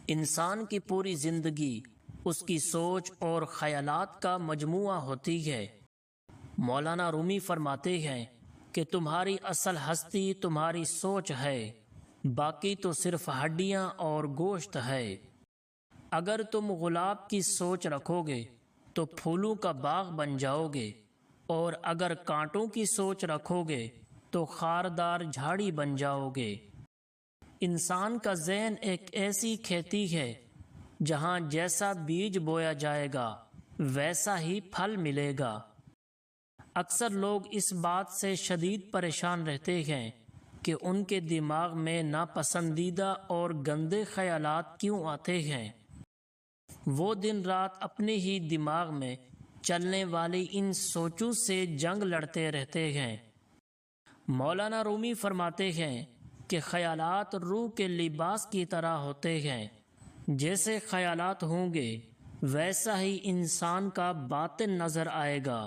انسان کی پوری زندگی اس کی سوچ اور خیالات کا مجموعہ ہوتی ہے۔ مولانا رومی فرماتے ہیں کہ تمہاری اصل ہستی تمہاری سوچ ہے، باقی تو صرف ہڈیاں اور گوشت ہے۔ اگر تم گلاب کی سوچ رکھو گے تو پھولوں کا باغ بن جاؤ گے، اور اگر کانٹوں کی سوچ رکھو گے تو خاردار جھاڑی بن جاؤ گے۔ انسان کا ذہن ایک ایسی کھیتی ہے جہاں جیسا بیج بویا جائے گا ویسا ہی پھل ملے گا۔ اکثر لوگ اس بات سے شدید پریشان رہتے ہیں کہ ان کے دماغ میں ناپسندیدہ اور گندے خیالات کیوں آتے ہیں۔ وہ دن رات اپنے ہی دماغ میں چلنے والی ان سوچوں سے جنگ لڑتے رہتے ہیں۔ مولانا رومی فرماتے ہیں کہ خیالات روح کے لباس کی طرح ہوتے ہیں، جیسے خیالات ہوں گے ویسا ہی انسان کا باطن نظر آئے گا۔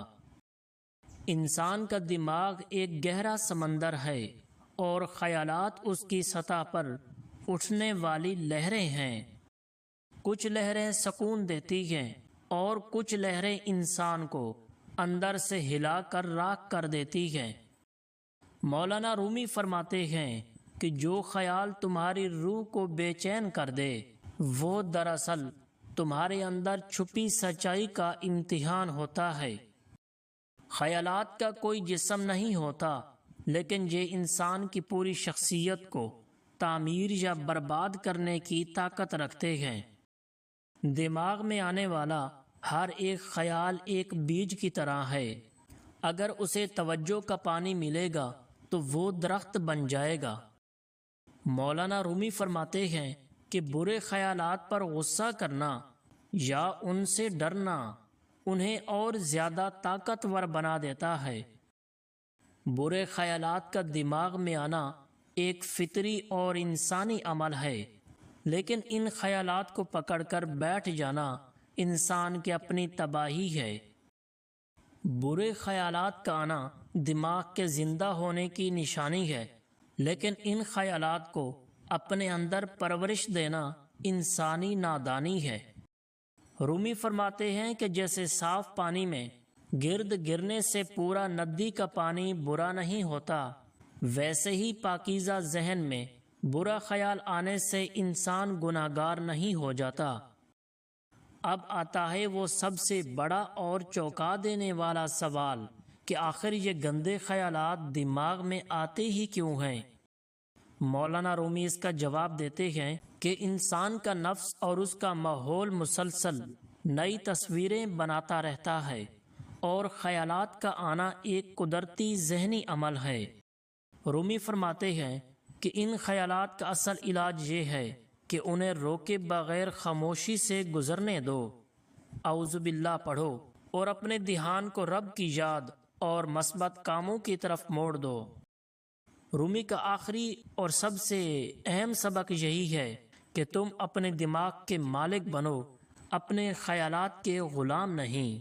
انسان کا دماغ ایک گہرا سمندر ہے اور خیالات اس کی سطح پر اٹھنے والی لہریں ہیں۔ کچھ لہریں سکون دیتی ہیں اور کچھ لہریں انسان کو اندر سے ہلا کر راکھ کر دیتی ہیں۔ مولانا رومی فرماتے ہیں کہ جو خیال تمہاری روح کو بے چین کر دے وہ دراصل تمہارے اندر چھپی سچائی کا امتحان ہوتا ہے۔ خیالات کا کوئی جسم نہیں ہوتا، لیکن یہ انسان کی پوری شخصیت کو تعمیر یا برباد کرنے کی طاقت رکھتے ہیں۔ دماغ میں آنے والا ہر ایک خیال ایک بیج کی طرح ہے، اگر اسے توجہ کا پانی ملے گا تو وہ درخت بن جائے گا۔ مولانا رومی فرماتے ہیں کہ برے خیالات پر غصہ کرنا یا ان سے ڈرنا انہیں اور زیادہ طاقتور بنا دیتا ہے۔ برے خیالات کا دماغ میں آنا ایک فطری اور انسانی عمل ہے، لیکن ان خیالات کو پکڑ کر بیٹھ جانا انسان کی اپنی تباہی ہے۔ برے خیالات کا آنا دماغ کے زندہ ہونے کی نشانی ہے، لیکن ان خیالات کو اپنے اندر پرورش دینا انسانی نادانی ہے۔ رومی فرماتے ہیں کہ جیسے صاف پانی میں گرد گرنے سے پورا ندی کا پانی برا نہیں ہوتا، ویسے ہی پاکیزہ ذہن میں برا خیال آنے سے انسان گناہگار نہیں ہو جاتا۔ اب آتا ہے وہ سب سے بڑا اور چونکا دینے والا سوال کہ آخر یہ گندے خیالات دماغ میں آتے ہی کیوں ہیں؟ مولانا رومی اس کا جواب دیتے ہیں کہ انسان کا نفس اور اس کا ماحول مسلسل نئی تصویریں بناتا رہتا ہے، اور خیالات کا آنا ایک قدرتی ذہنی عمل ہے۔ رومی فرماتے ہیں کہ ان خیالات کا اصل علاج یہ ہے کہ انہیں روکے بغیر خاموشی سے گزرنے دو۔ اعوذ باللہ پڑھو اور اپنے دھیان کو رب کی یاد اور مثبت کاموں کی طرف موڑ دو۔ رومی کا آخری اور سب سے اہم سبق یہی ہے کہ تم اپنے دماغ کے مالک بنو، اپنے خیالات کے غلام نہیں۔